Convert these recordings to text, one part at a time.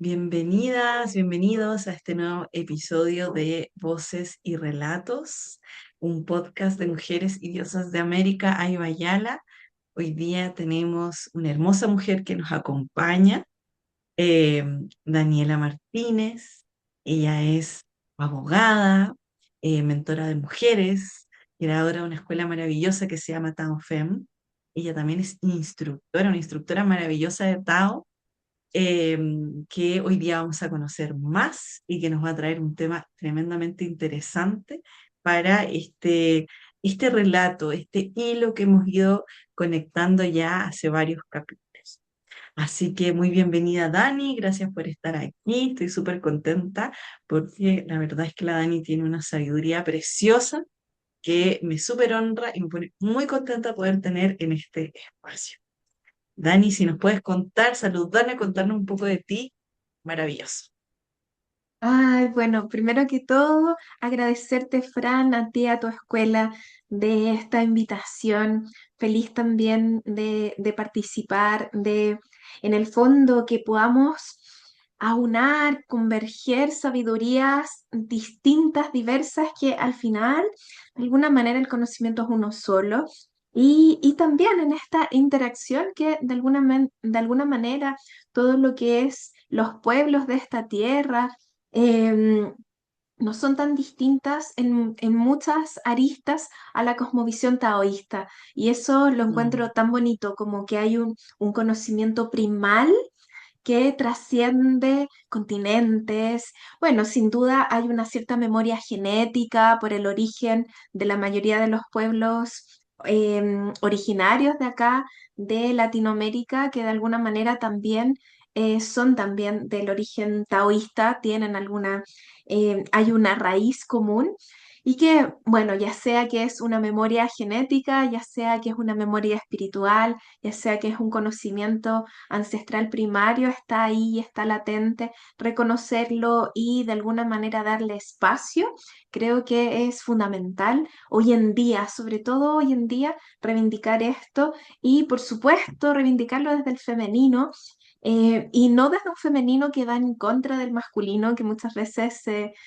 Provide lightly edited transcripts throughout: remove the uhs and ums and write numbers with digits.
Bienvenidas, bienvenidos a este nuevo episodio de Voces y Relatos, un podcast de mujeres y diosas de América, Ayva Yala. Hoy día tenemos una hermosa mujer que nos acompaña, eh, Daniela Martínez. Ella es abogada, mentora de mujeres, creadora de una escuela maravillosa que se llama Tao Fem. Ella también es instructora, una instructora maravillosa de Tao, eh, que hoy día vamos a conocer más y que nos va a traer un tema tremendamente interesante para este relato, este hilo que hemos ido conectando ya hace varios capítulos. Así que muy bienvenida Dani, gracias por estar aquí, estoy súper contenta porque la verdad es que la Dani tiene una sabiduría preciosa que me súper honra y me pone muy contenta poder tener en este espacio. Dani, si nos puedes contar, saludarme, contarnos un poco de ti, maravilloso. Ay, bueno, primero que todo, agradecerte, Fran, a ti, a tu escuela, de esta invitación. Feliz también de participar, en el fondo, que podamos aunar, converger sabidurías distintas, diversas, que al final, de alguna manera, el conocimiento es uno solo. Y también en esta interacción que de alguna manera todo lo que es los pueblos de esta tierra, em, no son tan distintas en muchas aristas a la cosmovisión taoísta. Y eso lo Mm, encuentro tan bonito, como que hay un conocimiento primal que trasciende continentes. Bueno, sin duda hay una cierta memoria genética por el origen de la mayoría de los pueblos originarios de acá, de Latinoamérica, que de alguna manera también son también del origen taoísta, tienen hay una raíz común. Y que, bueno, ya sea que es una memoria genética, ya sea que es una memoria espiritual, ya sea que es un conocimiento ancestral primario, está ahí, está latente. Reconocerlo y de alguna manera darle espacio, creo que es fundamental hoy en día, sobre todo hoy en día, reivindicar esto y por supuesto reivindicarlo desde el femenino. Y no desde un femenino que va en contra del masculino, que muchas veces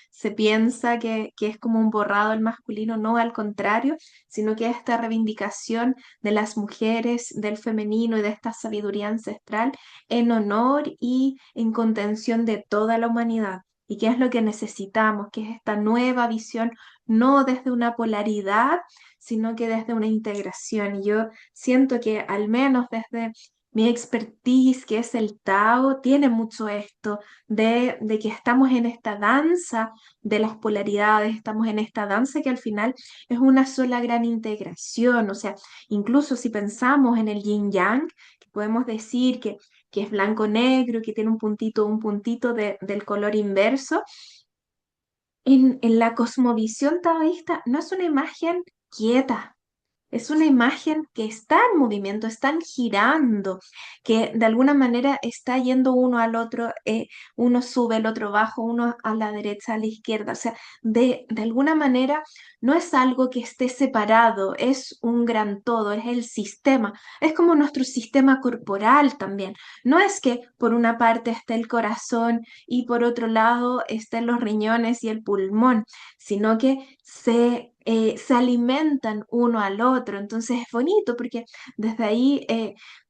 se piensa que es como un borrado el masculino, no, al contrario, sino que esta reivindicación de las mujeres, del femenino y de esta sabiduría ancestral en honor y en contención de toda la humanidad. ¿Y qué es lo que necesitamos? Que es esta nueva visión, no desde una polaridad, sino que desde una integración. Y yo siento que al menos desde mi expertise, que es el Tao, tiene mucho esto de que estamos en esta danza de las polaridades, estamos en esta danza que al final es una sola gran integración. O sea, incluso si pensamos en el yin yang, que podemos decir que es blanco-negro, que tiene un puntito del color inverso, en la cosmovisión taoísta no es una imagen quieta. Es una imagen que está en movimiento, están girando, que de alguna manera está yendo uno al otro, uno sube, el otro bajo, uno a la derecha, a la izquierda. O sea, de alguna manera no es algo que esté separado, es un gran todo, es el sistema. Es como nuestro sistema corporal también. No es que por una parte esté el corazón y por otro lado estén los riñones y el pulmón, sino que se alimentan uno al otro. Entonces es bonito porque desde ahí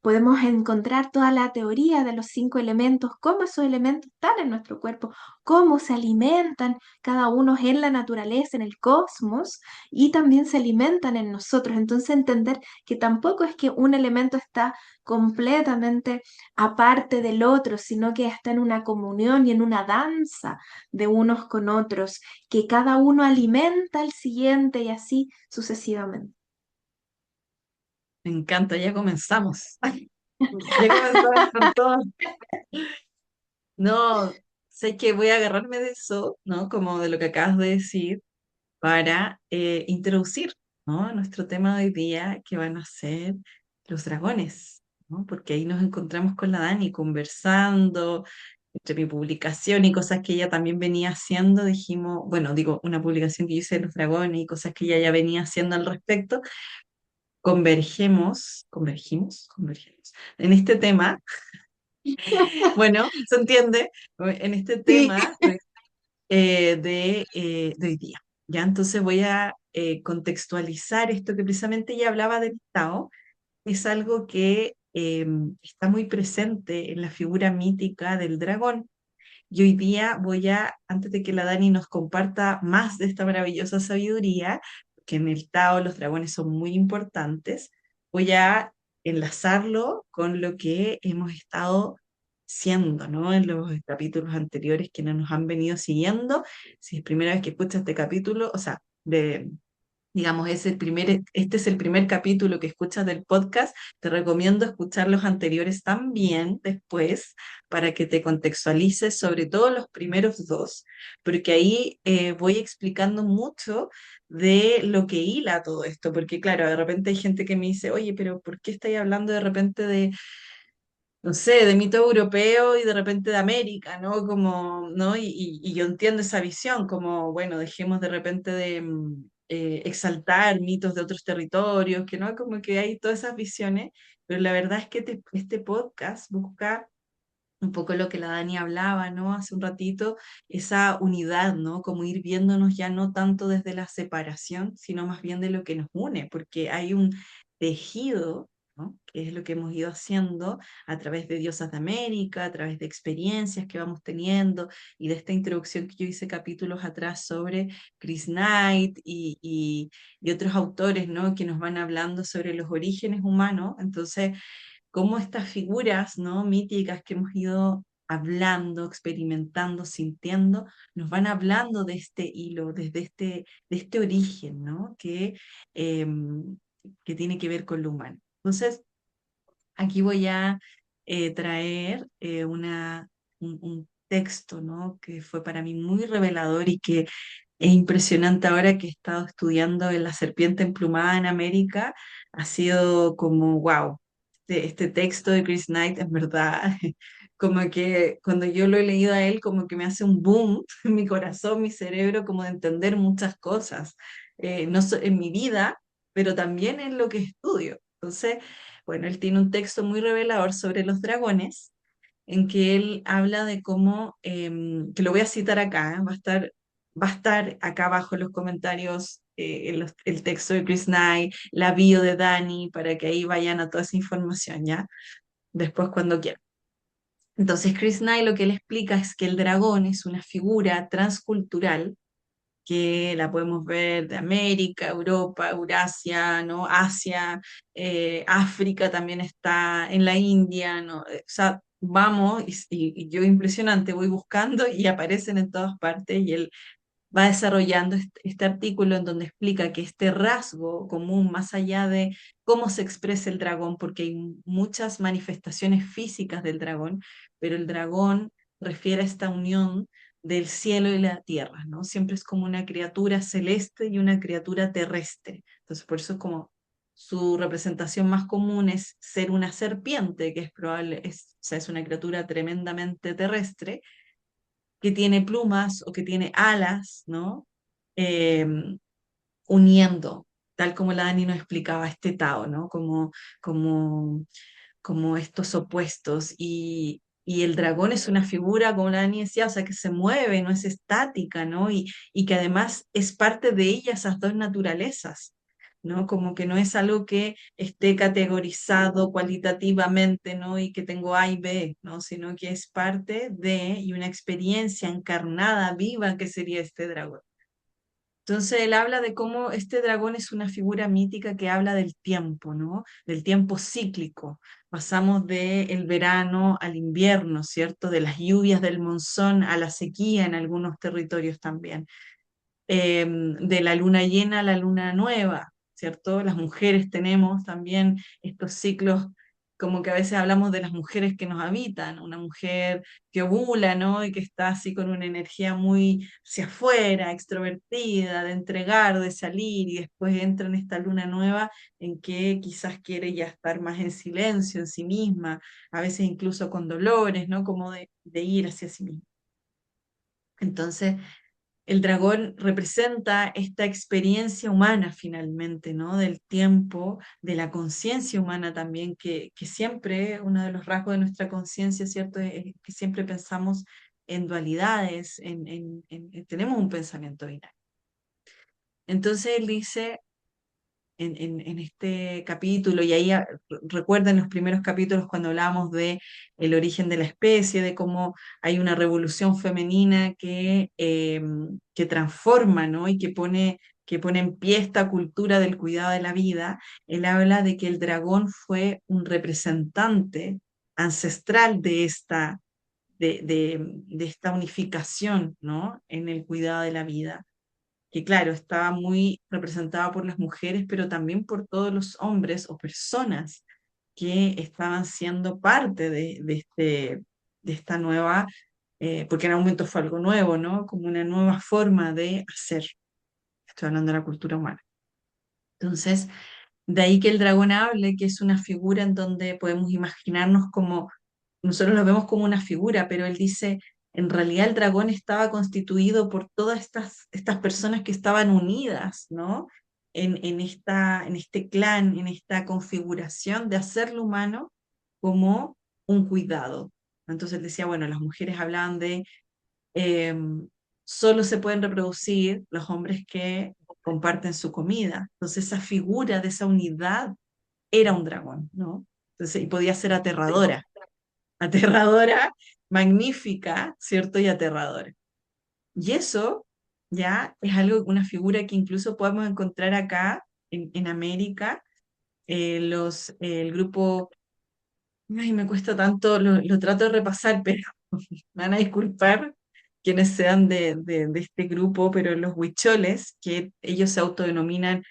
podemos encontrar toda la teoría de los 5 elementos, cómo esos elementos están en nuestro cuerpo, cómo se alimentan cada uno en la naturaleza, en el cosmos, y también se alimentan en nosotros. Entonces entender que tampoco es que un elemento está completamente aparte del otro, sino que está en una comunión y en una danza de unos con otros, que cada uno alimenta al siguiente y así sucesivamente. me encanta, ya comenzamos. Ya comenzamos con todo. No, sé que voy a agarrarme de eso, ¿no? Como de lo que acabas de decir, para introducir, ¿no? Nuestro tema de hoy día, que van a ser los dragones, ¿no? Porque ahí nos encontramos con la Dani conversando entre mi publicación y cosas que ella también venía haciendo, dijimos, bueno, digo, una publicación que yo hice de los dragones y cosas que ella ya venía haciendo al respecto, convergimos en este tema Bueno, se entiende en este Sí. tema de hoy día. Ya, entonces voy a contextualizar esto que precisamente ya hablaba del Tao. Es algo que está muy presente en la figura mítica del dragón. Y hoy día voy a, antes de que la Dani nos comparta más de esta maravillosa sabiduría, que en el Tao los dragones son muy importantes, voy a enlazarlo con lo que hemos estado siendo, ¿no? En los capítulos anteriores que nos han venido siguiendo. Si es primera vez que escuchas este capítulo, o sea, de, digamos, este es el primer capítulo que escuchas del podcast. Te recomiendo escuchar los anteriores también después para que te contextualices sobre todo los primeros dos, porque ahí voy explicando mucho de lo que hila todo esto, porque claro, de repente hay gente que me dice, oye, pero ¿por qué estáis hablando de repente de no sé, de mito europeo y de repente de América, ¿no? Como, ¿no? Y yo entiendo esa visión, como, bueno, dejemos de repente de exaltar mitos de otros territorios, que no, como que hay todas esas visiones, pero la verdad es que este podcast busca un poco lo que la Dani hablaba, ¿no? Hace un ratito, esa unidad, ¿no? Como ir viéndonos ya no tanto desde la separación, sino más bien de lo que nos une, porque hay un tejido, ¿no? Que es lo que hemos ido haciendo a través de Diosas de América, a través de experiencias que vamos teniendo y de esta introducción que yo hice capítulos atrás sobre Chris Knight y otros autores, ¿no? Que nos van hablando sobre los orígenes humanos. Entonces, cómo estas figuras, ¿no? Míticas que hemos ido hablando, experimentando, sintiendo, nos van hablando de este hilo, desde de este origen, ¿no? Que tiene que ver con lo humano. Entonces, aquí voy a traer un texto, ¿no? Que fue para mí muy revelador y que es impresionante ahora que he estado estudiando en La serpiente emplumada en América. Ha sido como, wow, este texto de Chris Knight es verdad, como que cuando yo lo he leído a él, como que me hace un boom en mi corazón, mi cerebro, como de entender muchas cosas, no en mi vida, pero también en lo que estudio. Entonces, bueno, él tiene un texto muy revelador sobre los dragones en que él habla de cómo, que lo voy a citar acá, va a estar acá abajo en los comentarios el texto de Chris Knight, la bio de Dani, para que ahí vayan a toda esa información, ¿ya? Después cuando quieran. Entonces, Chris Knight lo que él explica es que el dragón es una figura transcultural que la podemos ver de América, Europa, Eurasia, ¿no? Asia, África también está, en la India, ¿no? O sea, vamos, y yo impresionante, voy buscando y aparecen en todas partes y él va desarrollando este artículo en donde explica que este rasgo común, más allá de cómo se expresa el dragón, porque hay muchas manifestaciones físicas del dragón, pero el dragón refiere a esta unión del cielo y la tierra, ¿no? Siempre es como una criatura celeste y una criatura terrestre. Entonces, por eso es como su representación más común es ser una serpiente, que es probable, o sea, es una criatura tremendamente terrestre, que tiene plumas o que tiene alas, ¿no? Eh, uniendo, tal como la Dani nos explicaba, este Tao, ¿no? Como, como estos opuestos. Y el dragón es una figura, como la Dani decía, o sea, que se mueve, no es estática, ¿no? Y que además es parte de ella esas dos naturalezas. ¿No? Como que no es algo que esté categorizado cualitativamente, ¿no? Y que tengo A y B, ¿no? Sino que es parte de y una experiencia encarnada, viva, que sería este dragón. Entonces él habla de cómo este dragón es una figura mítica que habla del tiempo, ¿no? Del tiempo cíclico. Pasamos del verano al invierno, ¿cierto? De las lluvias del monzón a la sequía en algunos territorios también, de la luna llena a la luna nueva, ¿cierto? Las mujeres tenemos también estos ciclos, como que a veces hablamos de las mujeres que nos habitan, una mujer que ovula, ¿no? Y que está así con una energía muy hacia afuera, extrovertida, de entregar, de salir, y después entra en esta luna nueva en que quizás quiere ya estar más en silencio, en sí misma, a veces incluso con dolores, ¿no? Como de ir hacia sí misma. Entonces, el dragón representa esta experiencia humana finalmente, ¿no? Del tiempo, de la conciencia humana también, que siempre, uno de los rasgos de nuestra conciencia, ¿cierto? Es que siempre pensamos en dualidades, tenemos un pensamiento binario. Entonces él dice en este capítulo, y ahí recuerden los primeros capítulos cuando hablábamos de el origen de la especie, de cómo hay una revolución femenina que transforma, ¿no? Y que pone en pie esta cultura del cuidado de la vida. Él habla de que el dragón fue un representante ancestral de esta unificación, ¿no? En el cuidado de la vida, que claro, estaba muy representada por las mujeres, pero también por todos los hombres o personas que estaban siendo parte de esta nueva, porque en algún momento fue algo nuevo, ¿no? Como una nueva forma de hacer. Estoy hablando de la cultura humana. Entonces, de ahí que el dragón hable, que es una figura en donde podemos imaginarnos como, nosotros lo vemos como una figura, pero él dice, en realidad el dragón estaba constituido por todas estas personas que estaban unidas, ¿no? En este clan, en esta configuración de hacerlo humano como un cuidado. Entonces él decía, bueno, las mujeres hablaban de eh, solo se pueden reproducir los hombres que comparten su comida. Entonces esa figura de esa unidad era un dragón, ¿no? Entonces, y podía ser aterradora, aterradora, magnífica, ¿cierto? Y aterradora. Y eso ya es algo, una figura que incluso podemos encontrar acá en América. El grupo, ay, me cuesta tanto, lo trato de repasar, pero me van a disculpar quienes sean de este grupo, pero los huicholes, que ellos se autodenominan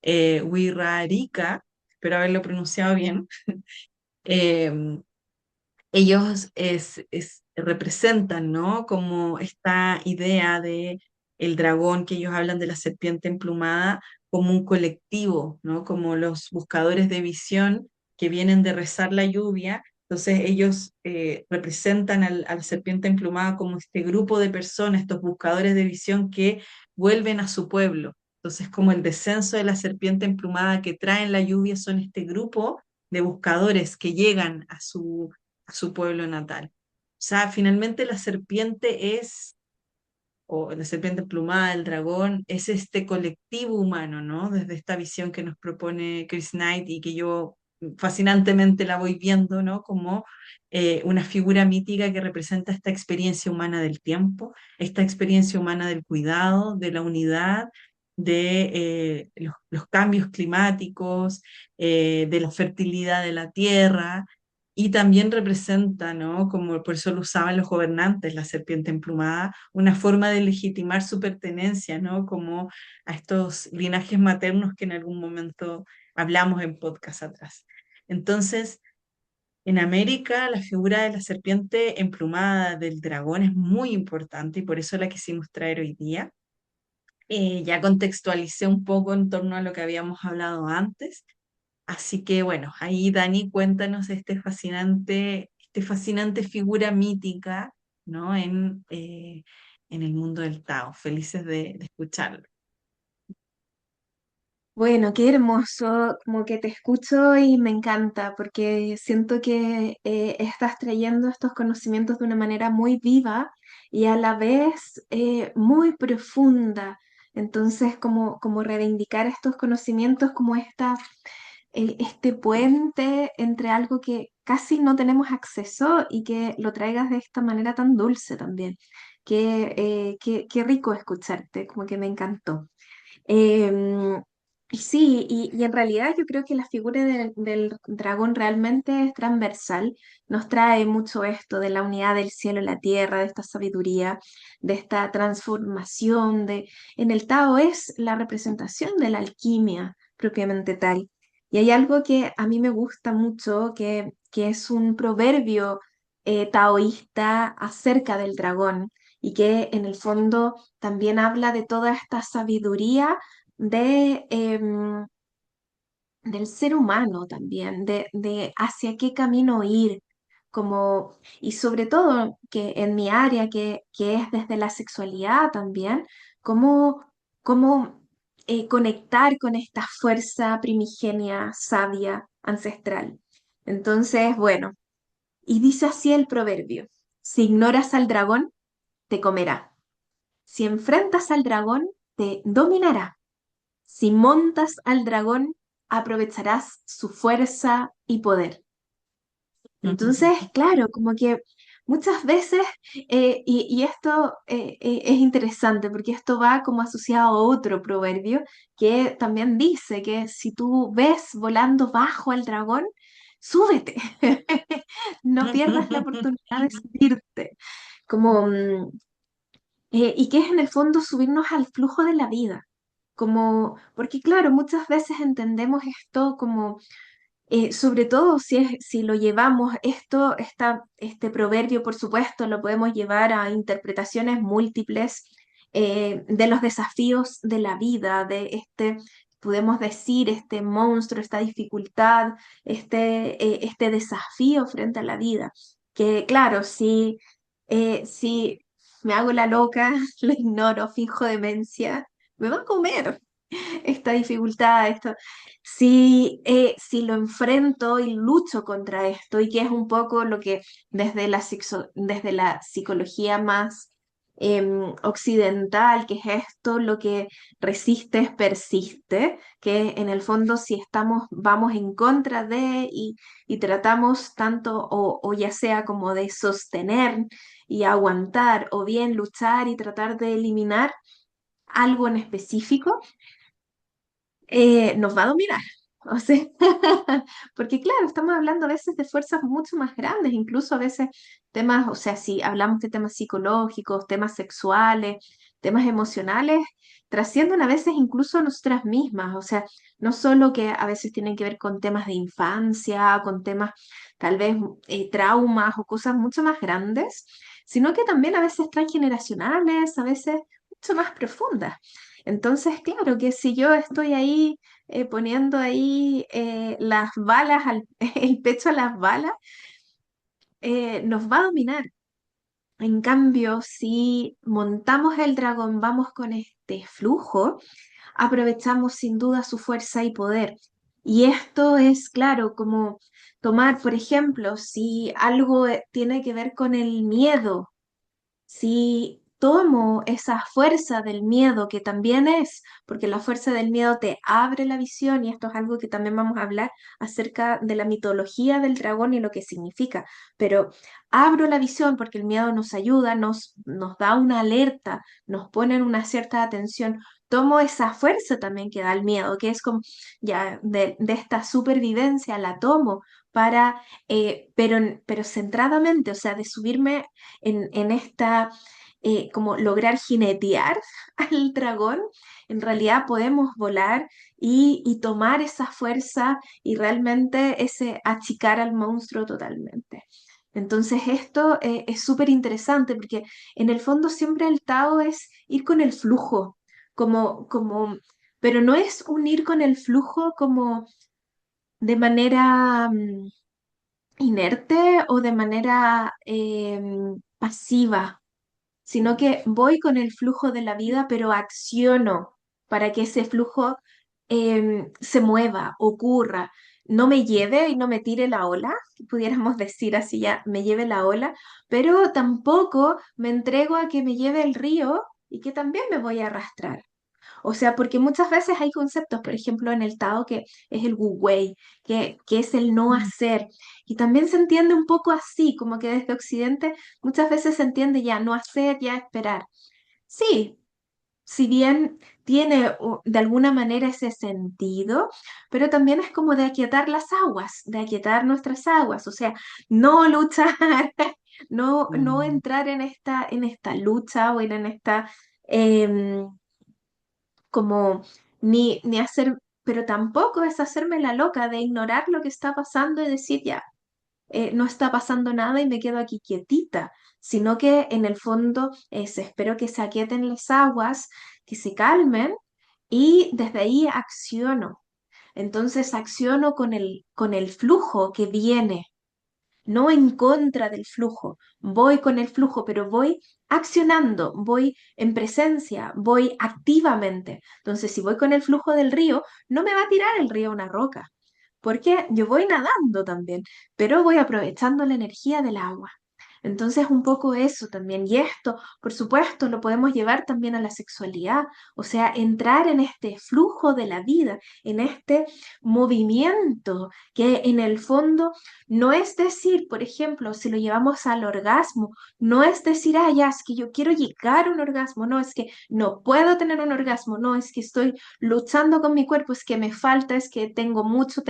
Wixárika, espero haberlo pronunciado bien. eh, Ellos representan, ¿no? Como esta idea de el dragón, que ellos hablan de la serpiente emplumada como un colectivo, ¿no? Como los buscadores de visión que vienen de rezar la lluvia. Entonces ellos representan a la serpiente emplumada como este grupo de personas, estos buscadores de visión que vuelven a su pueblo. Entonces, como el descenso de la serpiente emplumada que traen la lluvia son este grupo de buscadores que llegan a su pueblo natal. O sea, finalmente la serpiente es, o la serpiente emplumada, el dragón, es este colectivo humano, ¿no? Desde esta visión que nos propone Chris Knight y que yo fascinantemente la voy viendo, ¿no? Como una figura mítica que representa esta experiencia humana del tiempo, esta experiencia humana del cuidado, de la unidad, de los cambios climáticos, de la fertilidad de la tierra, y también representa, ¿no? Como por eso lo usaban los gobernantes, la serpiente emplumada, una forma de legitimar su pertenencia, ¿no? Como a estos linajes maternos que en algún momento hablamos en podcast atrás. Entonces, en América, la figura de la serpiente emplumada del dragón es muy importante y por eso la quisimos traer hoy día. Ya contextualicé un poco en torno a lo que habíamos hablado antes. Así que bueno, ahí Dani, cuéntanos este fascinante figura mítica, ¿no? En el mundo del Tao. Felices de escucharlo. Bueno, qué hermoso, como que te escucho y me encanta porque siento que estás trayendo estos conocimientos de una manera muy viva y a la vez muy profunda. Entonces, como reivindicar estos conocimientos como este puente entre algo que casi no tenemos acceso y que lo traigas de esta manera tan dulce también. Qué rico escucharte, como que me encantó. Em, y sí, y en realidad yo creo que la figura del dragón realmente es transversal, nos trae mucho esto de la unidad del cielo y la tierra, de esta sabiduría, de esta transformación, en el Tao es la representación de la alquimia propiamente tal. Y hay algo que a mí me gusta mucho, que es un proverbio taoísta acerca del dragón y que en el fondo también habla de toda esta sabiduría del ser humano también, de hacia qué camino ir, y sobre todo que en mi área, que es desde la sexualidad también, cómo conectar con esta fuerza primigenia, sabia, ancestral. Entonces, bueno, y dice así el proverbio, si ignoras al dragón, te comerá. Si enfrentas al dragón, te dominará. Si montas al dragón, aprovecharás su fuerza y poder. Entonces, claro, como que muchas veces, y esto es interesante porque esto va como asociado a otro proverbio que también dice que si tú ves volando bajo al dragón, súbete, no pierdas la oportunidad de subirte, como, y que es en el fondo subirnos al flujo de la vida. Como, porque claro, muchas veces entendemos esto como sobre todo si lo llevamos, este proverbio, por supuesto, lo podemos llevar a interpretaciones múltiples de los desafíos de la vida, podemos decir, este monstruo, esta dificultad, este desafío frente a la vida. Que claro, si me hago la loca, lo ignoro, finjo demencia, me va a comer esta dificultad, esto. Si lo enfrento y lucho contra esto, y que es un poco lo que desde la psicología más occidental, que es esto, lo que resistes persiste, que en el fondo si vamos en contra y tratamos tanto, o ya sea como de sostener y aguantar, o bien luchar y tratar de eliminar algo en específico, nos va a dominar. O sea, porque claro, estamos hablando a veces de fuerzas mucho más grandes, incluso a veces temas, o sea, si hablamos de temas psicológicos, temas sexuales, temas emocionales, trascienden a veces incluso a nosotras mismas, o sea, no solo que a veces tienen que ver con temas de infancia, con temas tal vez traumas o cosas mucho más grandes, sino que también a veces transgeneracionales, a veces mucho más profundas. Entonces, claro que si yo estoy ahí poniendo ahí las balas, el pecho a las balas, nos va a dominar. En cambio, si montamos el dragón, vamos con este flujo, aprovechamos sin duda su fuerza y poder. Y esto es, claro, como tomar, por ejemplo, si algo tiene que ver con el miedo, si tomo esa fuerza del miedo, que también es, porque la fuerza del miedo te abre la visión, y esto es algo que también vamos a hablar acerca de la mitología del dragón y lo que significa, pero abro la visión porque el miedo nos ayuda, nos da una alerta, nos pone en una cierta atención. Tomo esa fuerza también que da el miedo, que es como ya de esta supervivencia, la tomo para, pero centradamente, o sea, de subirme en esta, como lograr jinetear al dragón, en realidad podemos volar y tomar esa fuerza y realmente ese achicar al monstruo totalmente. Entonces esto es súper interesante porque en el fondo siempre el Tao es ir con el flujo, pero no es un ir con el flujo como de manera inerte o de manera pasiva, sino que voy con el flujo de la vida, pero acciono para que ese flujo se mueva, ocurra, no me lleve y no me tire la ola, pudiéramos decir así ya, me lleve la ola, pero tampoco me entrego a que me lleve el río y que también me voy a arrastrar. O sea, porque muchas veces hay conceptos, por ejemplo, en el Tao que es el Wu Wei, que es el no hacer. Y también se entiende un poco así, como que desde Occidente muchas veces se entiende ya no hacer, ya esperar. Sí, si bien tiene de alguna manera ese sentido, pero también es como de aquietar las aguas, de aquietar nuestras aguas, o sea, no luchar, no Mm. entrar en esta lucha o en esta... em, como ni hacer, pero tampoco es hacerme la loca de ignorar lo que está pasando y decir ya, no está pasando nada y me quedo aquí quietita, sino que en el fondo espero que se aquieten las aguas, que se calmen y desde ahí acciono. Entonces acciono con el flujo que viene. no en contra del flujo. Voy con el flujo, pero voy accionando, voy en presencia, voy activamente. Entonces, si voy con el flujo del río, no me va a tirar el río una roca, porque yo voy nadando también, pero voy aprovechando la energía del agua. Entonces, un poco eso también. Y esto, por supuesto, lo podemos llevar también a la sexualidad, o sea, entrar en este flujo de la vida, en este movimiento, que en el fondo no es decir, por ejemplo, si lo llevamos al orgasmo, no es decir, ah, ya, es que yo quiero llegar a un orgasmo, no, es que no puedo tener un orgasmo, no, es que estoy luchando con mi cuerpo, es que me falta, es que tengo mucho,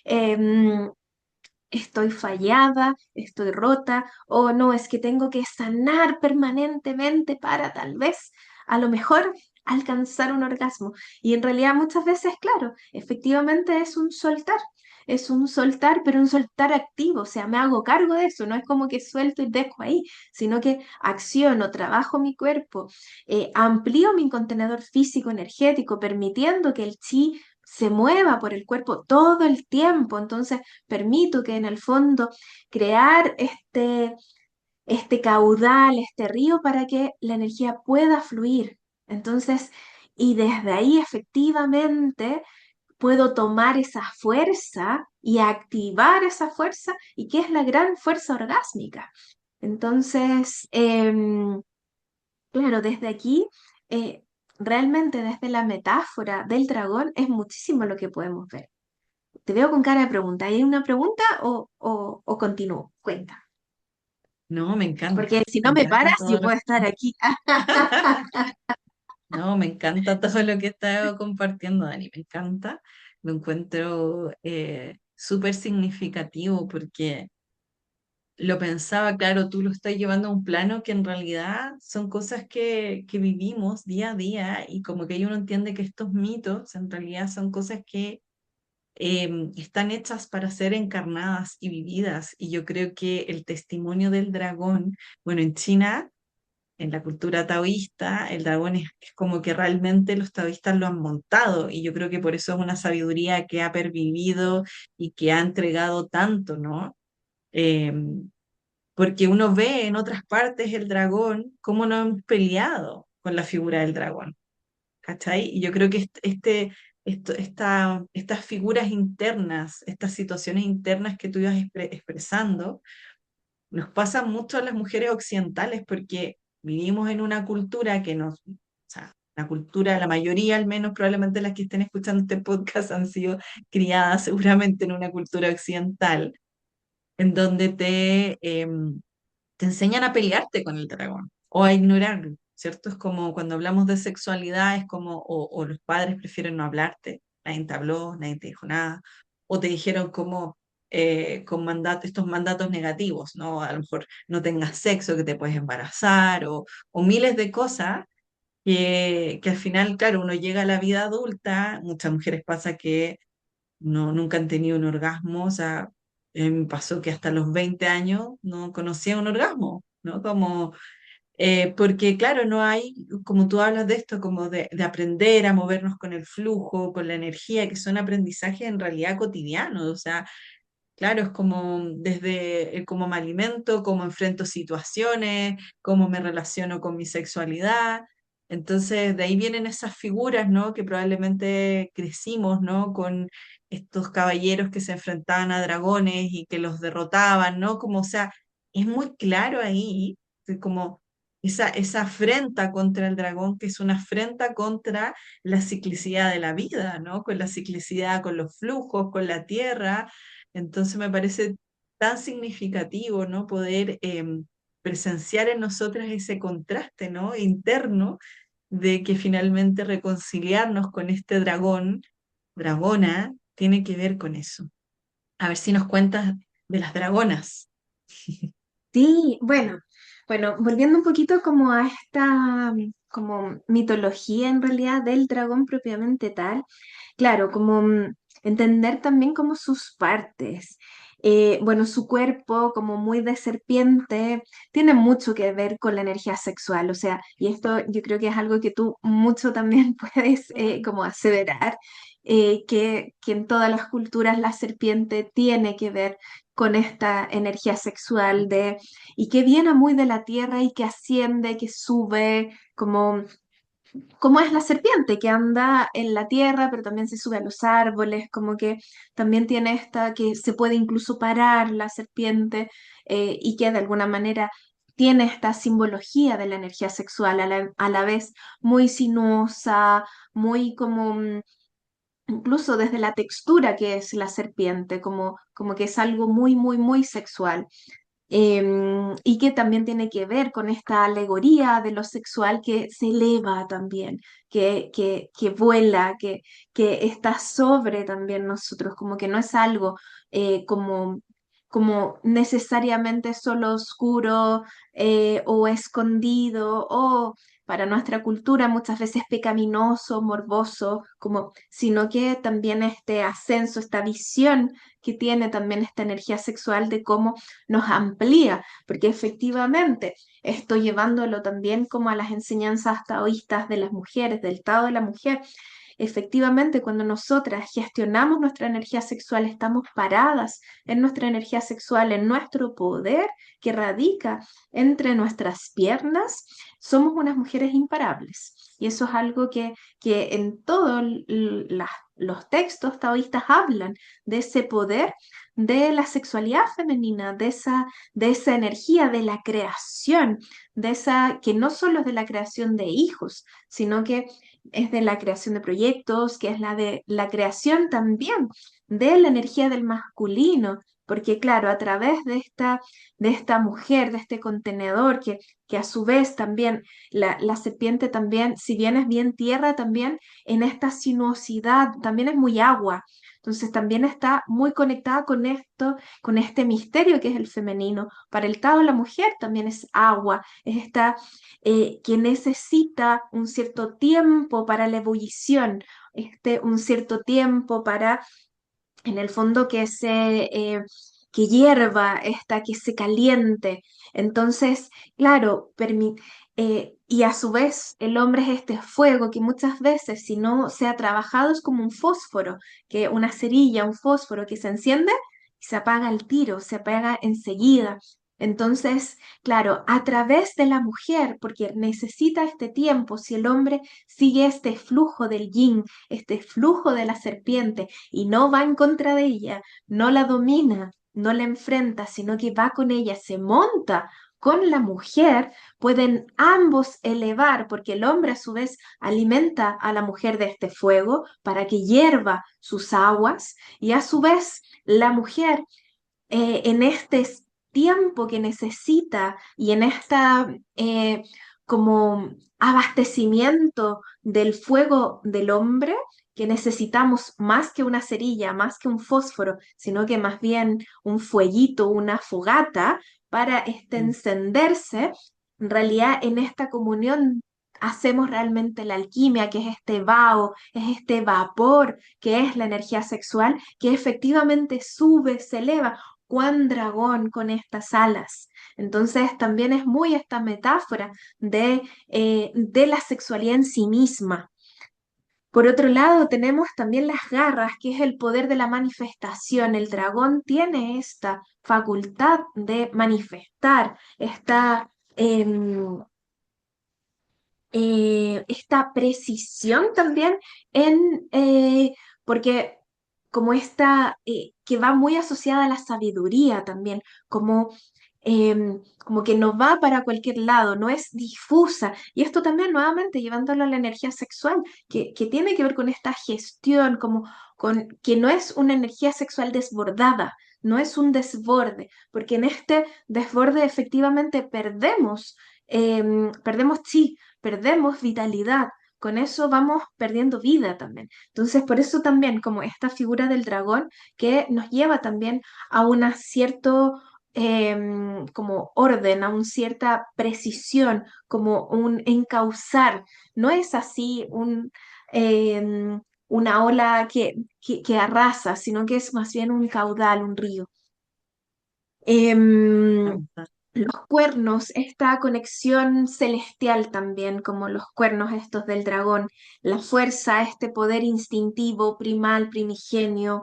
em, estoy fallada, estoy rota, o no, es que tengo que sanar permanentemente para tal vez, a lo mejor, alcanzar un orgasmo. Y en realidad muchas veces, claro, efectivamente es un soltar, pero un soltar activo, o sea, me hago cargo de eso, no es como que suelto y dejo ahí, sino que acciono, trabajo mi cuerpo, amplío mi contenedor físico energético, permitiendo que el chi se mueva por el cuerpo todo el tiempo. Entonces, permito que en el fondo crear este caudal, este río para que la energía pueda fluir. Entonces, y desde ahí efectivamente puedo tomar esa fuerza y activar esa fuerza y que es la gran fuerza orgásmica. Entonces, claro, desde aquí, realmente desde la metáfora del dragón es muchísimo lo que podemos ver. Te veo con cara de pregunta. ¿Hay una pregunta o continúo? Cuenta. No, Porque si me no me encanta paras, yo todo lo puedo estar aquí. No, me encanta todo lo que estás compartiendo, Dani, me encanta. Lo encuentro súper significativo porque lo pensaba, claro, tú lo estás llevando a un plano que en realidad son cosas que vivimos día a día y como que uno entiende que estos mitos en realidad son cosas que están hechas para ser encarnadas y vividas. Y yo creo que el testimonio del dragón, bueno, en China, en la cultura taoísta, el dragón es como que realmente los taoístas lo han montado y yo creo que por eso es una sabiduría que ha pervivido y que ha entregado tanto, ¿no? Porque uno ve en otras partes el dragón, cómo no hemos peleado con la figura del dragón, ¿cachai? Y yo creo que estas figuras internas, estas situaciones internas que tú ibas expresando, nos pasan mucho a las mujeres occidentales porque vivimos en una cultura que nos, o sea, la cultura, la mayoría al menos, probablemente las que estén escuchando este podcast han sido criadas seguramente en una cultura occidental, en donde te enseñan a pelearte con el dragón o a ignorarlo, ¿cierto? Es como cuando hablamos de sexualidad, es como, o los padres prefieren no hablarte, nadie te habló, nadie te dijo nada, o te dijeron como con estos mandatos negativos, ¿no? A lo mejor no tengas sexo, que te puedes embarazar, o miles de cosas que al final, claro, uno llega a la vida adulta, muchas mujeres pasa que no, nunca han tenido un orgasmo, o sea, me pasó que hasta los 20 años no conocía un orgasmo, ¿no? Como, porque claro, no hay, como tú hablas de esto, como de aprender a movernos con el flujo, con la energía, que son aprendizajes en realidad cotidianos, o sea, claro, es como desde cómo me alimento, cómo enfrento situaciones, cómo me relaciono con mi sexualidad. Entonces, de ahí vienen esas figuras, ¿no? Que probablemente crecimos, ¿no? Con estos caballeros que se enfrentaban a dragones y que los derrotaban, ¿no? Como, o sea, es muy claro ahí, como esa afrenta contra el dragón, que es una afrenta contra la ciclicidad de la vida, ¿no? Con la ciclicidad, con los flujos, con la tierra. Entonces me parece tan significativo, ¿no? Poder presenciar en nosotras ese contraste, ¿no? Interno de que finalmente reconciliarnos con este dragón, dragona, tiene que ver con eso. A ver si nos cuentas de las dragonas. Sí, bueno, volviendo un poquito como a esta como mitología en realidad del dragón propiamente tal, claro, como entender también como sus partes. Bueno, su cuerpo como muy de serpiente tiene mucho que ver con la energía sexual, o sea, y esto yo creo que es algo que tú mucho también puedes como aseverar, que en todas las culturas la serpiente tiene que ver con esta energía sexual y que viene muy de la tierra y que asciende, que sube, como es la serpiente, que anda en la tierra, pero también se sube a los árboles, como que también tiene esta, que se puede incluso parar la serpiente, y que de alguna manera tiene esta simbología de la energía sexual, a la vez muy sinuosa, muy como incluso desde la textura que es la serpiente, como que es algo muy, muy, muy sexual. Y que también tiene que ver con esta alegoría de lo sexual que se eleva también, que vuela, que está sobre también nosotros, como que no es algo como necesariamente solo oscuro, o escondido, o para nuestra cultura muchas veces pecaminoso, morboso, sino que también este ascenso, esta visión que tiene también esta energía sexual de cómo nos amplía, porque efectivamente estoy llevándolo también como a las enseñanzas taoístas de las mujeres, del Tao de la mujer. Efectivamente, cuando nosotras gestionamos nuestra energía sexual, estamos paradas en nuestra energía sexual, en nuestro poder que radica entre nuestras piernas, somos unas mujeres imparables. Y eso es algo que en todos los textos taoístas hablan de ese poder de la sexualidad femenina, de esa energía de la creación, de esa que no solo es de la creación de hijos, sino que es de la creación de proyectos, que es la de la creación también de la energía del masculino, porque claro, a través de esta mujer, de este contenedor, que a su vez también, la serpiente también, si bien es bien tierra, también en esta sinuosidad, también es muy agua. Entonces también está muy conectada con esto, con este misterio que es el femenino. Para el Tao, la mujer también es agua, es esta que necesita un cierto tiempo para la ebullición, un cierto tiempo para, en el fondo, que hierva, que se caliente. Entonces, claro, y a su vez el hombre es este fuego que muchas veces, si no se ha trabajado, es como un fósforo, que una cerilla, un fósforo que se enciende y se apaga al tiro, se apaga enseguida. Entonces, claro, a través de la mujer, porque necesita este tiempo, si el hombre sigue este flujo del yin, este flujo de la serpiente, y no va en contra de ella, no la domina, no la enfrenta, sino que va con ella, se monta con la mujer, pueden ambos elevar, porque el hombre a su vez alimenta a la mujer de este fuego para que hierva sus aguas, y a su vez la mujer, en este tiempo que necesita y en esta como abastecimiento del fuego del hombre, que necesitamos más que una cerilla, más que un fósforo, sino que más bien un fueguito, una fogata para Mm. encenderse. En realidad, en esta comunión hacemos realmente la alquimia, que es este vaho, es este vapor, que es la energía sexual, que efectivamente sube, se eleva, cuán dragón con estas alas. Entonces también es muy esta metáfora de la sexualidad en sí misma. Por otro lado, tenemos también las garras, que es el poder de la manifestación. El dragón tiene esta facultad de manifestar, em, esta precisión también en, porque como esta, que va muy asociada a la sabiduría también, como que no va para cualquier lado, no es difusa. Y esto también nuevamente llevándolo a la energía sexual, que tiene que ver con esta gestión, que no es una energía sexual desbordada. No es un desborde, porque en este desborde efectivamente sí, perdemos vitalidad, con eso vamos perdiendo vida también. Entonces, por eso también como esta figura del dragón que nos lleva también a un cierto como orden, a una cierta precisión, como un encauzar. No es así una ola que arrasa, sino que es más bien un caudal, un río. Em, los cuernos, esta conexión celestial también, como los cuernos estos del dragón, la fuerza, este poder instintivo, primal, primigenio,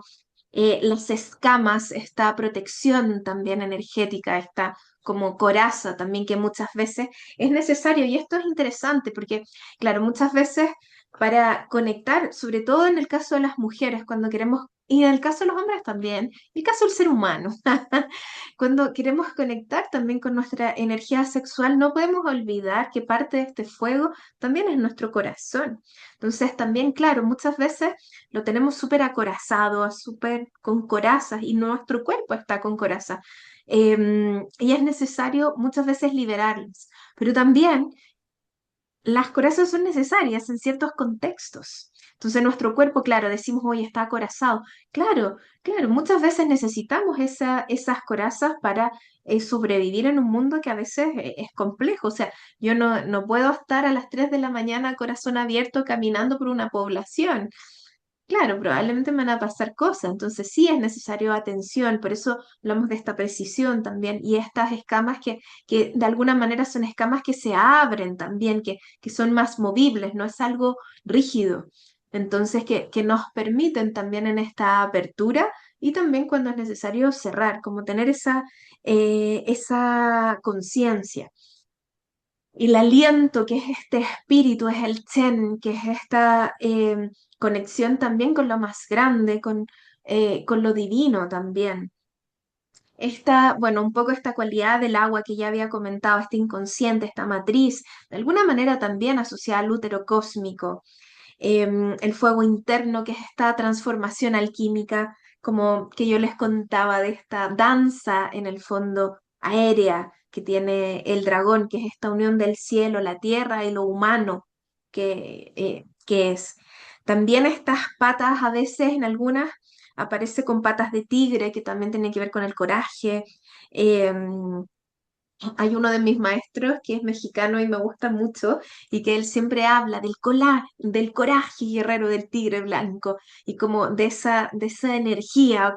las escamas, esta protección también energética, esta como coraza también que muchas veces es necesario. Y esto es interesante porque, claro, muchas veces para conectar, sobre todo en el caso de las mujeres, cuando queremos, y en el caso de los hombres también, el caso del ser humano, cuando queremos conectar también con nuestra energía sexual, no podemos olvidar que parte de este fuego también es nuestro corazón. Entonces, también, claro, muchas veces lo tenemos súper acorazado, súper con corazas, y nuestro cuerpo está con corazas. Y es necesario muchas veces liberarlas, pero también las corazas son necesarias en ciertos contextos. Entonces nuestro cuerpo, claro, decimos, hoy está acorazado. Claro, claro, muchas veces necesitamos esas corazas para sobrevivir en un mundo que a veces es complejo. O sea, yo no puedo estar a las 3 de la mañana a corazón abierto caminando por una población. Claro, probablemente me van a pasar cosas, entonces sí es necesario atención, por eso hablamos de esta precisión también y estas escamas que de alguna manera son escamas que se abren también, que son más movibles, no es algo rígido, entonces que nos permiten también en esta apertura y también cuando es necesario cerrar, como tener esa conciencia. Y el aliento, que es este espíritu, es el Chen, que es esta conexión también con lo más grande, con lo divino también. Esta, bueno, un poco esta cualidad del agua que ya había comentado, este inconsciente, esta matriz, de alguna manera también asociada al útero cósmico, el fuego interno, que es esta transformación alquímica, como que yo les contaba de esta danza en el fondo aérea que tiene el dragón, que es esta unión del cielo, la tierra y lo humano que es. También estas patas a veces en algunas aparece con patas de tigre, que también tiene que ver con el coraje. em, Hay uno de mis maestros que es mexicano y me gusta mucho y que él siempre habla del coraje guerrero del tigre blanco y como de esa energía,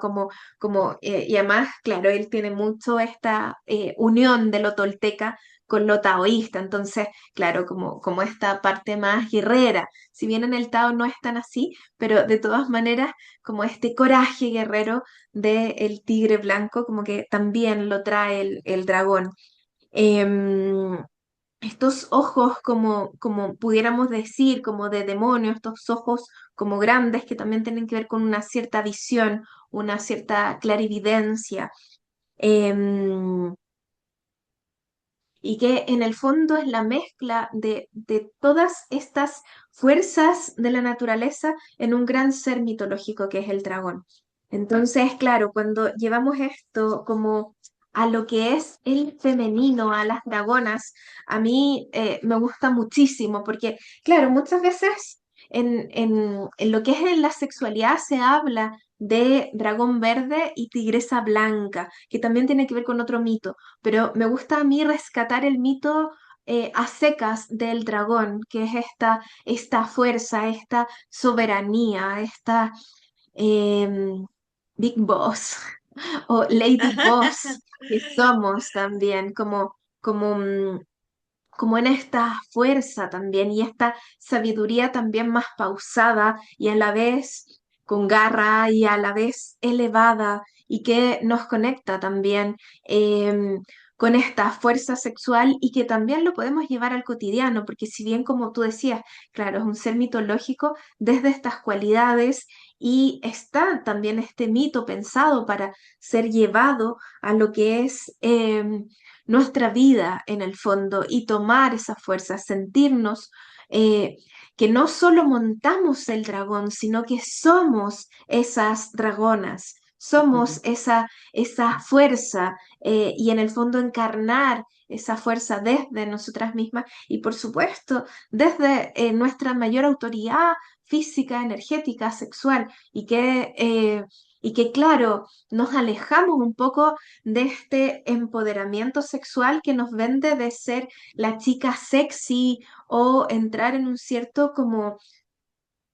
y además, claro, él tiene mucho esta unión de lo tolteca con lo taoísta, entonces, claro, como esta parte más guerrera, si bien en el Tao no es tan así, pero de todas maneras, como este coraje guerrero del tigre blanco, como que también lo trae el dragón. Em, Estos ojos como pudiéramos decir, como de demonio, estos ojos como grandes que también tienen que ver con una cierta visión, una cierta clarividencia, em, y que en el fondo es la mezcla de todas estas fuerzas de la naturaleza en un gran ser mitológico que es el dragón. Entonces, claro, cuando llevamos esto como a lo que es el femenino, a las dragonas, a mí me gusta muchísimo porque, claro, muchas veces en lo que es en la sexualidad se habla de dragón verde y tigresa blanca, que también tiene que ver con otro mito, pero me gusta a mí rescatar el mito a secas del dragón, que es esta fuerza, esta soberanía, esta em, Big Boss o Lady Boss que somos también, como en esta fuerza también y esta sabiduría también más pausada y a la vez con garra y a la vez elevada y que nos conecta también con esta fuerza sexual y que también lo podemos llevar al cotidiano, porque si bien como tú decías, claro, es un ser mitológico desde estas cualidades y está también este mito pensado para ser llevado a lo que es nuestra vida en el fondo y tomar esa fuerza, sentirnos eh, que no solo montamos el dragón, sino que somos esas dragonas, somos esa fuerza y en el fondo encarnar esa fuerza desde nosotras mismas y por supuesto desde nuestra mayor autoridad física, energética, sexual y que claro, nos alejamos un poco de este empoderamiento sexual que nos vende de ser la chica sexy o entrar en un cierto como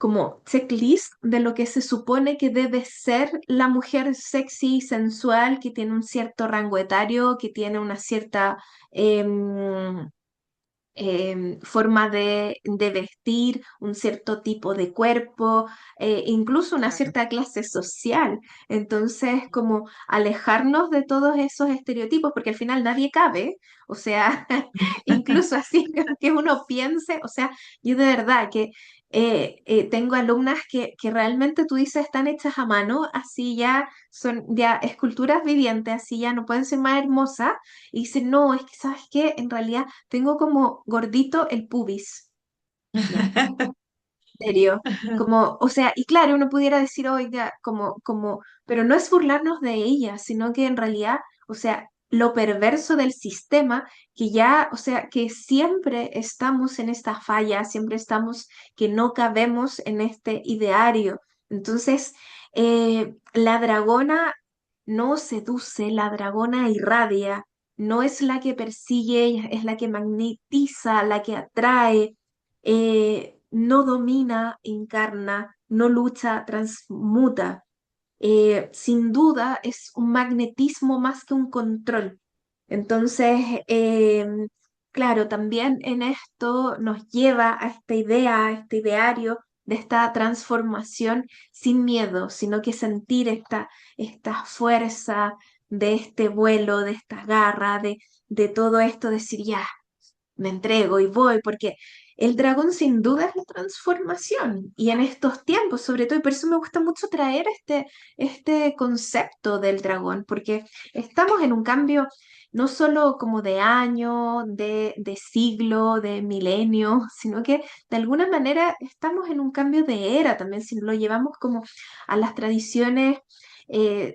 como checklist de lo que se supone que debe ser la mujer sexy y sensual, que tiene un cierto rango etario, que tiene una cierta em, forma de vestir, un cierto tipo de cuerpo, incluso una Claro. cierta clase social. Entonces, como alejarnos de todos esos estereotipos, porque al final nadie cabe, o sea, incluso así que uno piense, o sea, yo de verdad que... tengo alumnas que realmente tú dices están hechas a mano, así ya son ya esculturas vivientes, así ya no pueden ser más hermosas, y dicen, no, es que sabes qué, en realidad tengo como gordito el pubis, ¿ya? ¿En serio? Como, o sea, y claro, uno pudiera decir, oiga, pero no es burlarnos de ella, sino que en realidad, o sea, lo perverso del sistema, que ya, o sea, que siempre estamos en esta falla, siempre estamos que no cabemos en este ideario. Entonces, la dragona no seduce, la dragona irradia, no es la que persigue, es la que magnetiza, la que atrae, no domina, encarna, no lucha, transmuta. Sin duda es un magnetismo más que un control. Entonces, claro, también en esto nos lleva a esta idea, a este ideario de esta transformación sin miedo, sino que sentir esta fuerza de este vuelo, de esta garra, de todo esto, decir ya me entrego y voy, porque el dragón sin duda es la transformación. Y en estos tiempos, sobre todo, y por eso me gusta mucho traer este concepto del dragón, porque estamos en un cambio no solo como de año, de siglo, de milenio, sino que de alguna manera estamos en un cambio de era también, si lo llevamos como a las tradiciones.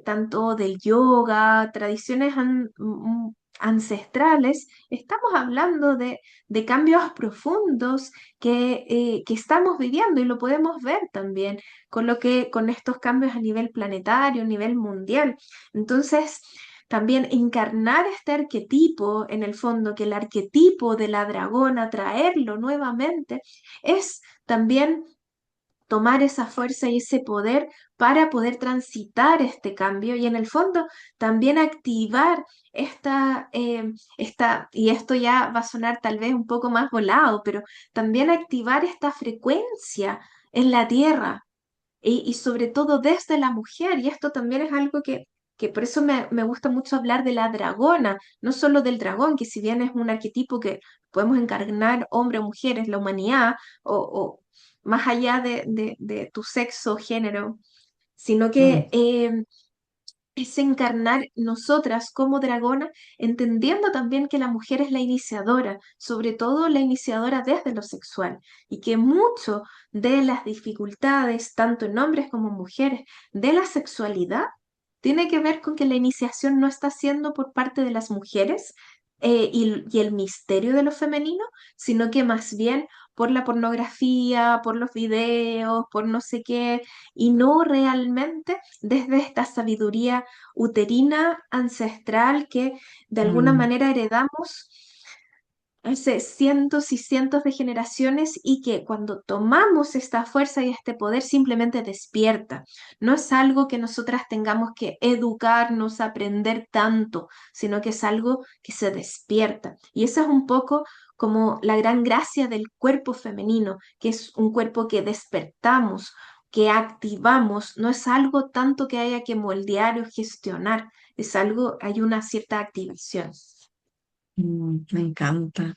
Tanto del yoga, tradiciones ancestrales, estamos hablando de cambios profundos que estamos viviendo y lo podemos ver también con estos cambios a nivel planetario, a nivel mundial. Entonces, también encarnar este arquetipo, en el fondo, que el arquetipo de la dragona, traerlo nuevamente, es también tomar esa fuerza y ese poder para poder transitar este cambio y en el fondo también activar y esto ya va a sonar tal vez un poco más volado, pero también activar esta frecuencia en la tierra y sobre todo desde la mujer. Y esto también es algo que por eso me gusta mucho hablar de la dragona, no solo del dragón, que si bien es un arquetipo que podemos encarnar hombre o mujeres, la humanidad, o más allá de tu sexo, género, sino Mm. que es encarnar nosotras como dragona, entendiendo también que la mujer es la iniciadora, sobre todo la iniciadora desde lo sexual, y que mucho de las dificultades, tanto en hombres como en mujeres, de la sexualidad, tiene que ver con que la iniciación no está siendo por parte de las mujeres y el misterio de lo femenino, sino que más bien por la pornografía, por los videos, por no sé qué, y no realmente desde esta sabiduría uterina ancestral que de alguna Mm. manera heredamos hace cientos y cientos de generaciones y que cuando tomamos esta fuerza y este poder simplemente despierta. No es algo que nosotras tengamos que educarnos, aprender tanto, sino que es algo que se despierta. Y esa es un poco como la gran gracia del cuerpo femenino, que es un cuerpo que despertamos, que activamos, no es algo tanto que haya que moldear o gestionar, es algo, hay una cierta activación. Me encanta.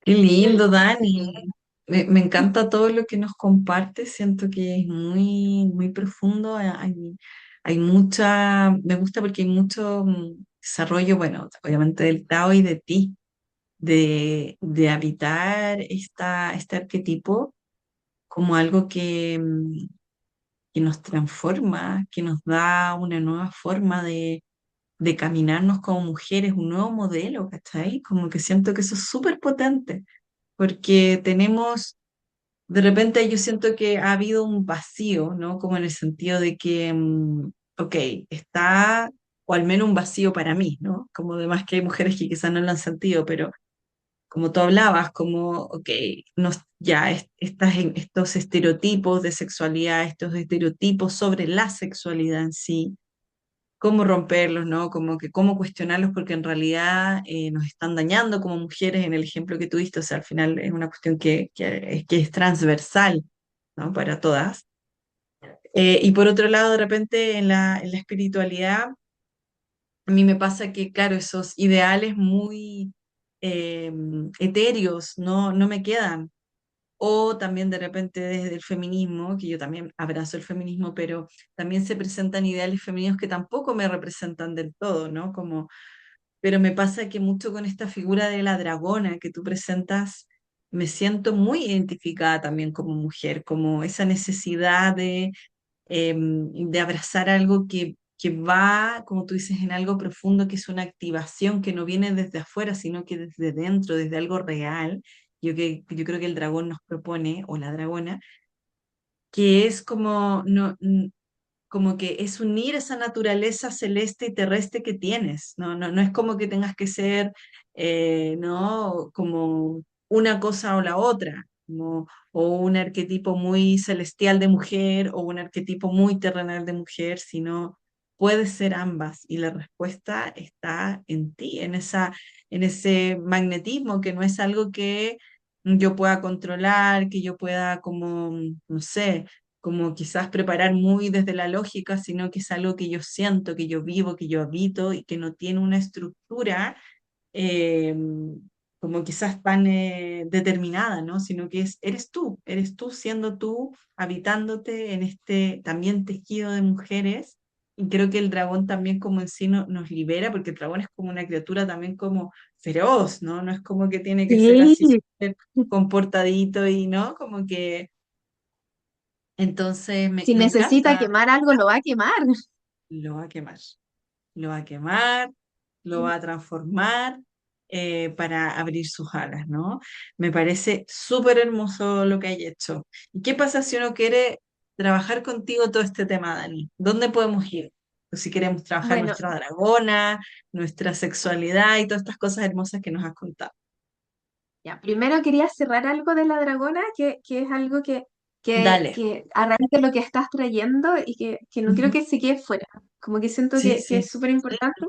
Qué lindo, Dani. Me encanta todo lo que nos comparte. Siento que es muy, muy profundo. Hay mucha, me gusta porque hay mucho desarrollo, bueno, obviamente del Tao y de ti, de habitar este arquetipo como algo que nos transforma, que nos da una nueva forma de caminarnos como mujeres, un nuevo modelo, ¿cachai? Como que siento que eso es súper potente, porque tenemos, de repente yo siento que ha habido un vacío, ¿no? Como en el sentido de que, ok, está, o al menos un vacío para mí, ¿no? Como además que hay mujeres que quizás no lo han sentido, pero como tú hablabas, como, ok, ya estos estereotipos de sexualidad, estos estereotipos sobre la sexualidad en sí, cómo romperlos, ¿no? Como que cómo cuestionarlos, porque en realidad nos están dañando como mujeres en el ejemplo que tuviste, o sea, al final es una cuestión que es transversal, ¿no? Para todas. Y por otro lado, de repente en la espiritualidad, a mí me pasa que, claro, esos ideales muy eh, etéreos no me quedan. O también de repente desde el feminismo, que yo también abrazo el feminismo, pero también se presentan ideales femeninos que tampoco me representan del todo, ¿no? Como, pero me pasa que mucho con esta figura de la dragona que tú presentas, me siento muy identificada también como mujer, como esa necesidad de abrazar algo que va, como tú dices, en algo profundo, que es una activación que no viene desde afuera, sino que desde dentro, desde algo real. Yo creo que el dragón nos propone, o la dragona, que es como, no, como que es unir esa naturaleza celeste y terrestre que tienes, no es como que tengas que ser, ¿no? Como una cosa o la otra, como, o un arquetipo muy celestial de mujer o un arquetipo muy terrenal de mujer, sino puedes ser ambas y la respuesta está en ti, en ese magnetismo que no es algo que yo pueda controlar, que yo pueda como, no sé, como quizás preparar muy desde la lógica, sino que es algo que yo siento, que yo vivo, que yo habito y que no tiene una estructura eh, como quizás tan determinada, ¿no? Sino que eres tú siendo tú, habitándote en este también tejido de mujeres. Y creo que el dragón también como en sí nos libera, porque el dragón es como una criatura también como feroz, ¿no? No es como que tiene que ser así Sí, súper comportadito y, ¿no? Como que entonces si me necesita encanta, quemar algo, lo va a quemar. lo va a quemar, lo va a quemar, lo va a transformar para abrir sus alas, ¿no? Me parece súper hermoso lo que hay hecho. ¿Y qué pasa si uno quiere trabajar contigo todo este tema, Dani? ¿Dónde podemos ir? Pues si queremos trabajar Bueno, nuestra dragona, nuestra sexualidad y todas estas cosas hermosas que nos has contado. ya, primero quería cerrar algo de la dragona, que es algo Dale. que a raíz de lo que estás trayendo y que no quiero Ujú. que se quede fuera, como que siento Sí, que sí. es súper importante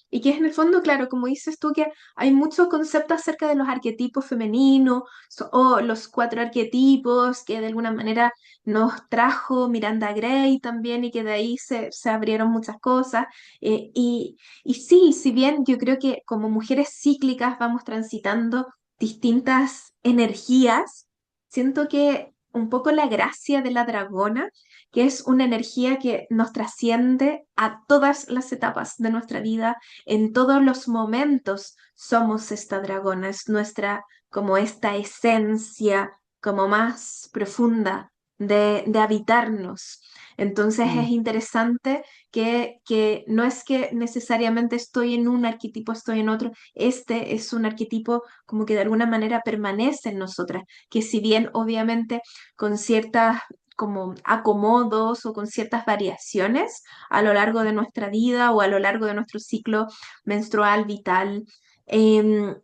y que es en el fondo, claro, como dices tú, que hay muchos conceptos acerca de los arquetipos femeninos o los cuatro arquetipos que de alguna manera nos trajo Miranda Gray también y que de ahí se abrieron muchas cosas. Y sí, si bien yo creo que como mujeres cíclicas vamos transitando distintas energías, siento que un poco la gracia de la dragona, que es una energía que nos trasciende a todas las etapas de nuestra vida, en todos los momentos somos esta dragona, es nuestra como esta esencia como más profunda de habitarnos. Entonces es Mm, interesante que no es que necesariamente estoy en un arquetipo, estoy en otro, este es un arquetipo como que de alguna manera permanece en nosotras, que si bien obviamente con ciertas como acomodos o con ciertas variaciones a lo largo de nuestra vida o a lo largo de nuestro ciclo menstrual, vital, em,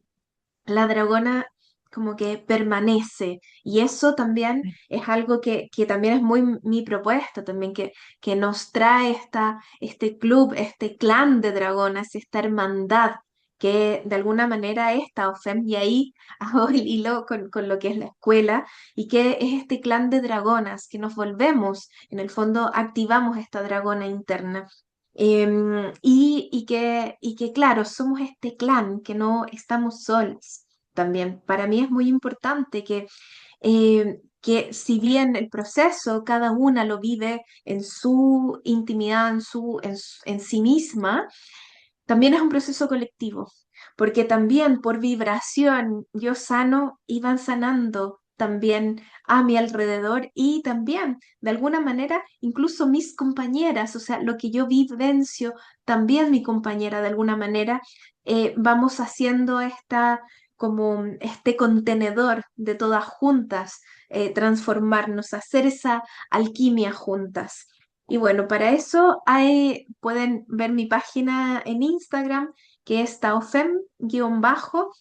la dragona como que permanece y eso también sí, es algo que también es muy mi propuesta también que nos trae este club, este clan de dragonas, esta hermandad que de alguna manera esta OFEM y ahí hago el hilo con lo que es la escuela y que es este clan de dragonas que nos volvemos, en el fondo activamos esta dragona interna. Y que, claro, somos este clan, que no estamos solos también. Para mí es muy importante que si bien el proceso cada una lo vive en su intimidad, en sí misma, también es un proceso colectivo, porque también por vibración yo sano y van sanando también a mi alrededor y también de alguna manera incluso mis compañeras, o sea, lo que yo vivencio, también mi compañera de alguna manera, vamos haciendo como este contenedor de todas juntas, transformarnos, hacer esa alquimia juntas. Y bueno, para eso pueden ver mi página en Instagram, que es taofem-bajo,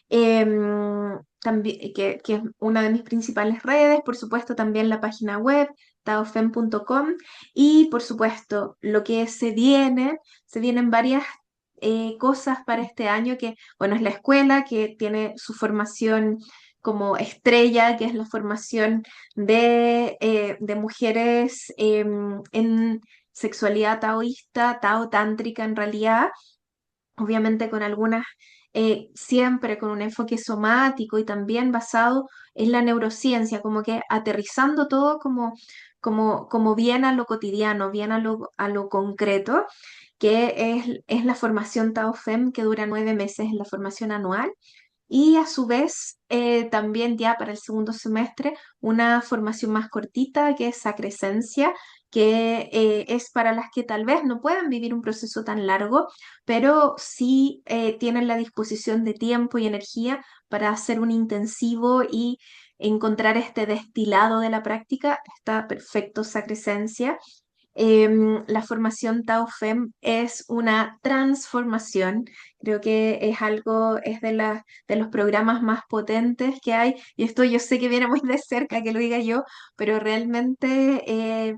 también, que es una de mis principales redes, por supuesto también la página web, taofem.com, y por supuesto lo que se vienen varias cosas para este año, que bueno, es la escuela que tiene su formación como estrella, que es la formación de mujeres en sexualidad taoísta, tao tántrica en realidad, obviamente con algunas, siempre con un enfoque somático y también basado en la neurociencia, como que aterrizando todo como bien a lo cotidiano, bien a lo concreto, que es la formación Tao Fem, que dura 9 meses, es la formación anual. Y a su vez, también ya para el segundo semestre, una formación más cortita que es Sacresencia, que es para las que tal vez no puedan vivir un proceso tan largo, pero sí tienen la disposición de tiempo y energía para hacer un intensivo y encontrar este destilado de la práctica. Está perfecto Sacresencia. La formación Tao Fem es una transformación. Creo que es algo, es de los programas más potentes que hay. Y esto yo sé que viene muy de cerca que lo diga yo, pero realmente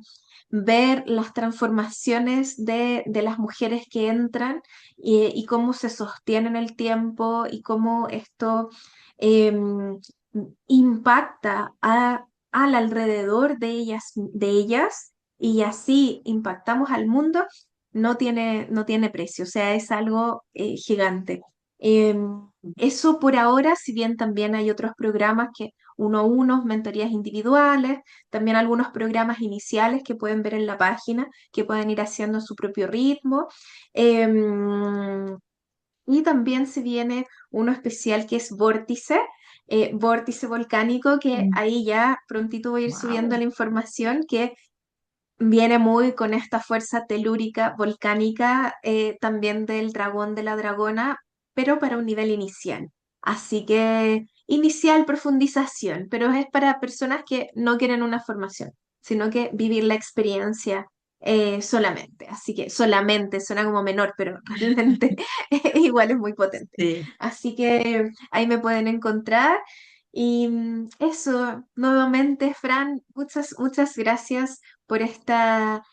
ver las transformaciones de las mujeres que entran y cómo se sostienen el tiempo y cómo esto em, impacta al alrededor de ellas y así impactamos al mundo, no tiene precio, o sea, es algo gigante. Eso por ahora, si bien también hay otros programas que uno a uno, mentorías individuales, también algunos programas iniciales que pueden ver en la página, que pueden ir haciendo a su propio ritmo. Em, y también se viene uno especial que es Vórtice, Vórtice Volcánico, que ahí ya prontito voy a ir subiendo Wow. la información, que viene muy con esta fuerza telúrica, volcánica, también del dragón de la dragona, pero para un nivel inicial. Así que inicial profundización, pero es para personas que no quieren una formación, sino que vivir la experiencia solamente. Así que solamente suena como menor, pero realmente igual es muy potente. Sí. Así que ahí me pueden encontrar. Y eso, nuevamente, Fran, muchas gracias por esta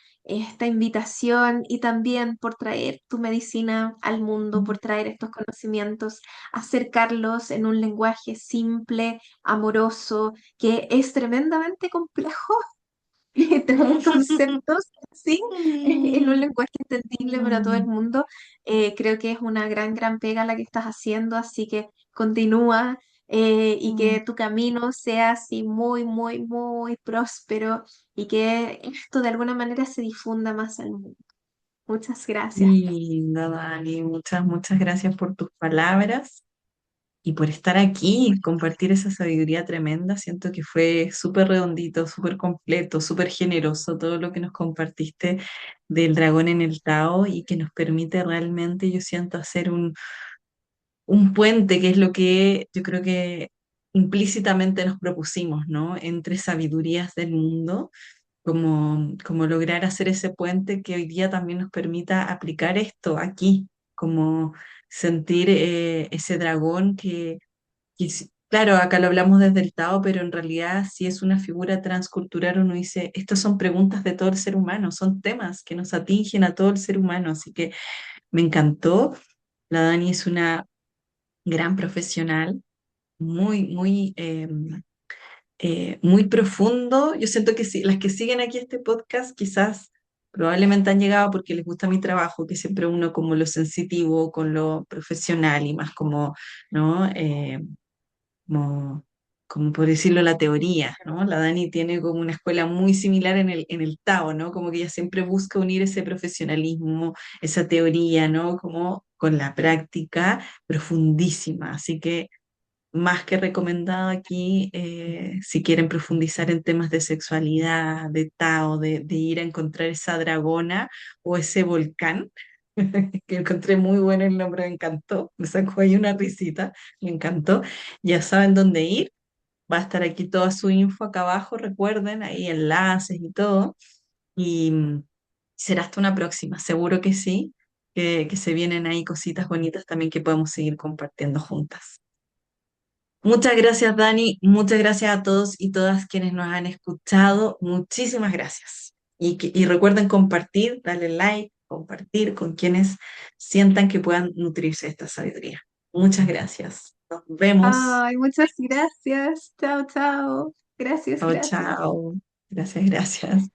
invitación y también por traer tu medicina al mundo, por traer estos conocimientos, acercarlos en un lenguaje simple, amoroso, que es tremendamente complejo y traer conceptos así en un lenguaje entendible para todo el mundo. Creo que es una gran pega la que estás haciendo, así que continúa y que tu camino sea así muy próspero y que esto de alguna manera se difunda más al mundo. Muchas gracias. Linda, Dani, muchas gracias por tus palabras y por estar aquí y compartir esa sabiduría tremenda. Siento que fue súper redondito, súper completo, súper generoso todo lo que nos compartiste del dragón en el Tao y que nos permite realmente, yo siento, hacer un puente, que es lo que yo creo que implícitamente nos propusimos, ¿no? Entre sabidurías del mundo, como lograr hacer ese puente que hoy día también nos permita aplicar esto aquí, como sentir ese dragón claro, acá lo hablamos desde el Tao, pero en realidad si es una figura transcultural, uno dice, estas son preguntas de todo el ser humano, son temas que nos atingen a todo el ser humano, así que me encantó. La Dani es una gran profesional, muy profundo. Yo siento que sí, las que siguen aquí este podcast quizás probablemente han llegado porque les gusta mi trabajo, que siempre uno como lo sensitivo, con lo profesional y más como, ¿no? Como, como por decirlo, la teoría, ¿no? La Dani tiene como una escuela muy similar en el Tao, ¿no? Como que ella siempre busca unir ese profesionalismo, esa teoría, ¿no? Como con la práctica profundísima. Así que más que recomendado aquí, si quieren profundizar en temas de sexualidad, de Tao, de ir a encontrar esa dragona o ese volcán, que encontré muy bueno el nombre, me encantó, me sacó ahí una risita, me encantó. Ya saben dónde ir, va a estar aquí toda su info acá abajo, recuerden, ahí enlaces y todo, y será hasta una próxima, seguro que sí, que se vienen ahí cositas bonitas también que podemos seguir compartiendo juntas. Muchas gracias, Dani. Muchas gracias a todos y todas quienes nos han escuchado. Muchísimas gracias. Y recuerden compartir, darle like, compartir con quienes sientan que puedan nutrirse de esta sabiduría. Muchas gracias. Nos vemos. Ay, muchas gracias. Chao, chao. Gracias, Chao, gracias. chao. Gracias, gracias.